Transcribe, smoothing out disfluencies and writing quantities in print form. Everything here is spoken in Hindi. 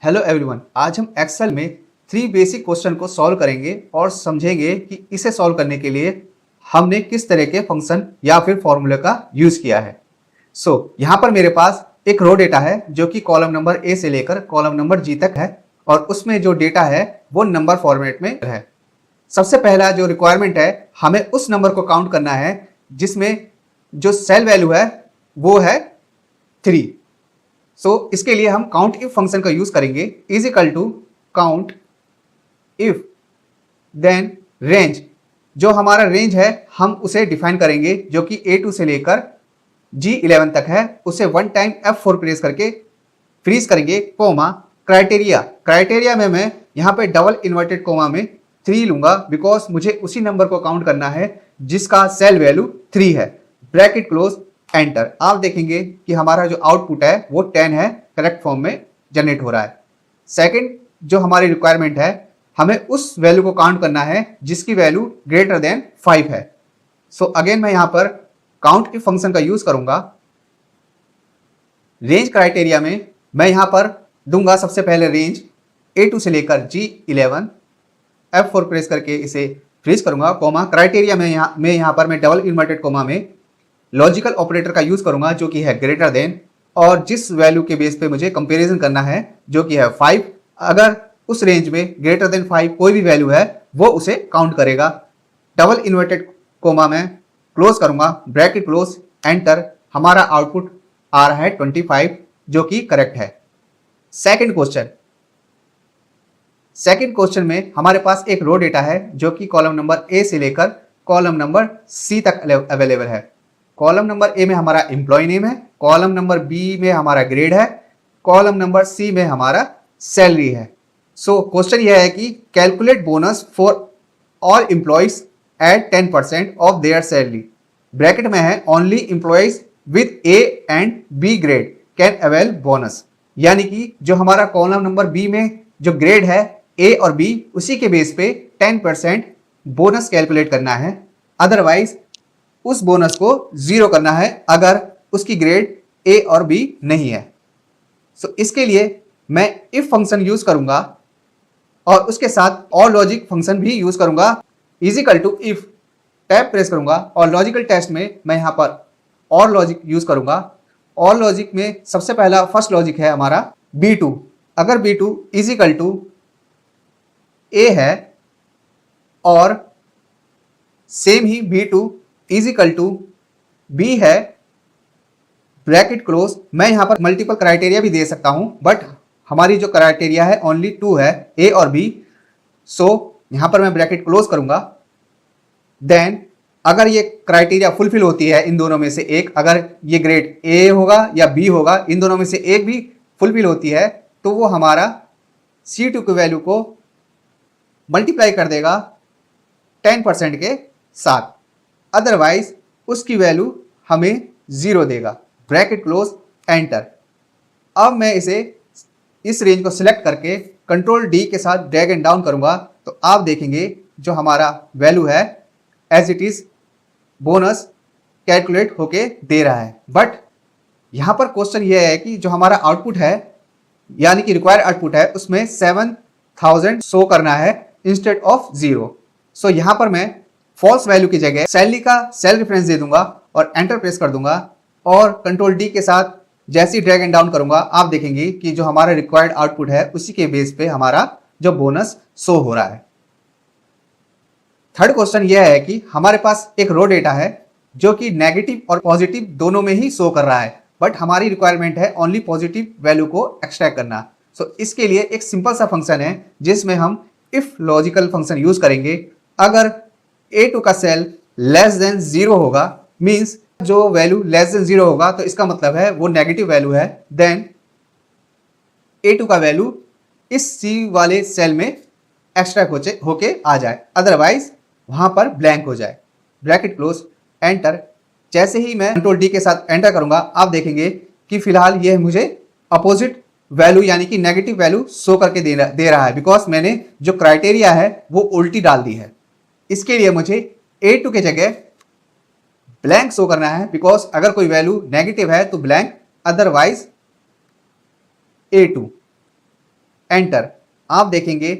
हेलो एवरीवन, आज हम एक्सेल में 3 बेसिक क्वेश्चन को सॉल्व करेंगे और समझेंगे कि इसे सॉल्व करने के लिए हमने किस तरह के फंक्शन या फिर फॉर्मूले का यूज किया है। यहाँ पर मेरे पास एक रो डेटा है जो कि कॉलम नंबर ए से लेकर कॉलम नंबर जी तक है और उसमें जो डेटा है वो नंबर फॉर्मेट में है। सबसे पहला जो रिक्वायरमेंट है, हमें उस नंबर को काउंट करना है जिसमें जो सेल वैल्यू है वो है 3। इसके लिए हम काउंट इफ फंक्शन का यूज करेंगे। Is equal to count if then range, जो हमारा रेंज है हम उसे डिफाइन करेंगे जो कि A2 से लेकर G11 तक है। उसे वन टाइम F4 प्रेस करके फ्रीज करेंगे, कोमा क्राइटेरिया में मैं यहाँ पे डबल इन्वर्टेड कोमा में 3 लूंगा बिकॉज मुझे उसी नंबर को काउंट करना है जिसका सेल वैल्यू 3 है। Bracket close, enter. आप देखेंगे कि हमारा जो आउटपुट है वो 10 है, करेक्ट फॉर्म में जनरेट हो रहा है। सेकंड जो हमारी रिक्वायरमेंट है, हमें उस वैल्यू को काउंट करना है जिसकी वैल्यू ग्रेटर देन 5 है। अगेन मैं यहां पर काउंट के फंक्शन का यूज करूंगा। रेंज क्राइटेरिया में मैं यहां पर दूंगा सबसे पहले रेंज A2 से लेकर G11, F4 प्रेस करके इसे फ्रीज करूंगा, कोमा क्राइटेरिया में यहां पर मैं डबल इन्वर्टेड कोमा में लॉजिकल ऑपरेटर का यूज करूंगा जो कि है ग्रेटर देन, और जिस वैल्यू के बेस पे मुझे कंपैरिजन करना है जो कि है 5। अगर उस रेंज में ग्रेटर देन 5 कोई भी वैल्यू है वो उसे काउंट करेगा। डबल इन्वर्टेड कोमा में क्लोज करूंगा, ब्रैकेट क्लोज, एंटर। हमारा आउटपुट आ रहा है 25 जो कि करेक्ट है। सेकंड क्वेश्चन में हमारे पास एक रो डेटा है जो कि कॉलम नंबर ए से लेकर कॉलम नंबर सी तक अवेलेबल है। कॉलम नंबर ए में हमारा एम्प्लॉय नेम है, कॉलम नंबर बी में हमारा ग्रेड है, कॉलम नंबर सी में हमारा सैलरी है। क्वेश्चन यह है कि calculate bonus for all employees at 10% of their salary. Bracket में है only employees with A and B grade can avail bonus, यानी कि जो हमारा कॉलम नंबर बी में जो ग्रेड है ए और बी, उसी के बेस पे 10% बोनस कैलकुलेट करना है। अदरवाइज उस बोनस को 0 करना है अगर उसकी ग्रेड ए और बी नहीं है। इसके लिए मैं इफ फंक्शन यूज करूंगा और उसके साथ और लॉजिक फंक्शन भी यूज करूंगा। Is equal to if, tab press करूंगा और लॉजिकल टेस्ट में मैं यहां पर और लॉजिक यूज करूंगा। और लॉजिक में सबसे पहला फर्स्ट लॉजिक है हमारा B2। अगर B2 is equal to A है और सेम ही B2 is equal to B है, ब्रैकेट क्लोज। मैं यहां पर मल्टीपल क्राइटेरिया भी दे सकता हूं बट हमारी जो क्राइटेरिया है ओनली 2 है, ए और बी। यहां पर मैं ब्रैकेट क्लोज करूंगा। देन अगर ये क्राइटेरिया फुलफिल होती है इन दोनों में से एक, अगर ये ग्रेड ए होगा या बी होगा, इन दोनों में से एक भी फुलफिल होती है तो वो हमारा C2 की वैल्यू को मल्टीप्लाई कर देगा 10% के साथ, अदरवाइज उसकी वैल्यू हमें 0 देगा। Bracket close, enter. अब मैं इस रेंज को सिलेक्ट करके कंट्रोल डी के साथ ड्रैग एंड डाउन करूंगा तो आप देखेंगे जो हमारा वैल्यू है as it is bonus calculate होके दे रहा है। बट यहां पर क्वेश्चन यह है कि जो हमारा आउटपुट है यानी कि रिक्वायर्ड आउटपुट है उसमें 7000 शो करना है इंस्टेड ऑफ 0। यहां पर मैं फॉल्स वैल्यू की जगह सैलरी का सेल रेफरेंस दे दूंगा और एंटर प्रेस कर दूंगा और कंट्रोल डी के साथ जैसे ही ड्रैग एंड डाउन करूंगा आप देखेंगे कि जो हमारा रिक्वायर्ड आउटपुट है उसी के बेस पे हमारा जो बोनस शो हो रहा है। थर्ड क्वेश्चन यह है कि हमारे पास एक रो डेटा है जो कि नेगेटिव और पॉजिटिव दोनों में ही शो कर रहा है, बट हमारी रिक्वायरमेंट है ओनली पॉजिटिव वैल्यू को एक्सट्रैक्ट करना। इसके लिए एक सिंपल सा फंक्शन है जिसमें हम इफ लॉजिकल फंक्शन यूज करेंगे। अगर A2 का सेल लेस देन 0 होगा, मींस जो वैल्यू लेस देन 0 होगा तो इसका मतलब है वो नेगेटिव वैल्यू है, देन A2 का वैल्यू इस C वाले सेल में एक्सट्रैक्ट होके आ जाए, अदरवाइज वहां पर ब्लैंक हो जाए। Bracket close, enter. जैसे ही मैं कंट्रोल डी के साथ एंटर करूंगा आप देखेंगे कि फिलहाल यह मुझे अपोजिट वैल्यू यानी कि नेगेटिव वैल्यू शो करके दे रहा है बिकॉज मैंने जो क्राइटेरिया है वो उल्टी डाल दी है। इसके लिए मुझे A2 के जगह ब्लैंक शो करना है बिकॉज अगर कोई वैल्यू नेगेटिव है तो ब्लैंक, अदरवाइज A2। एंटर। आप देखेंगे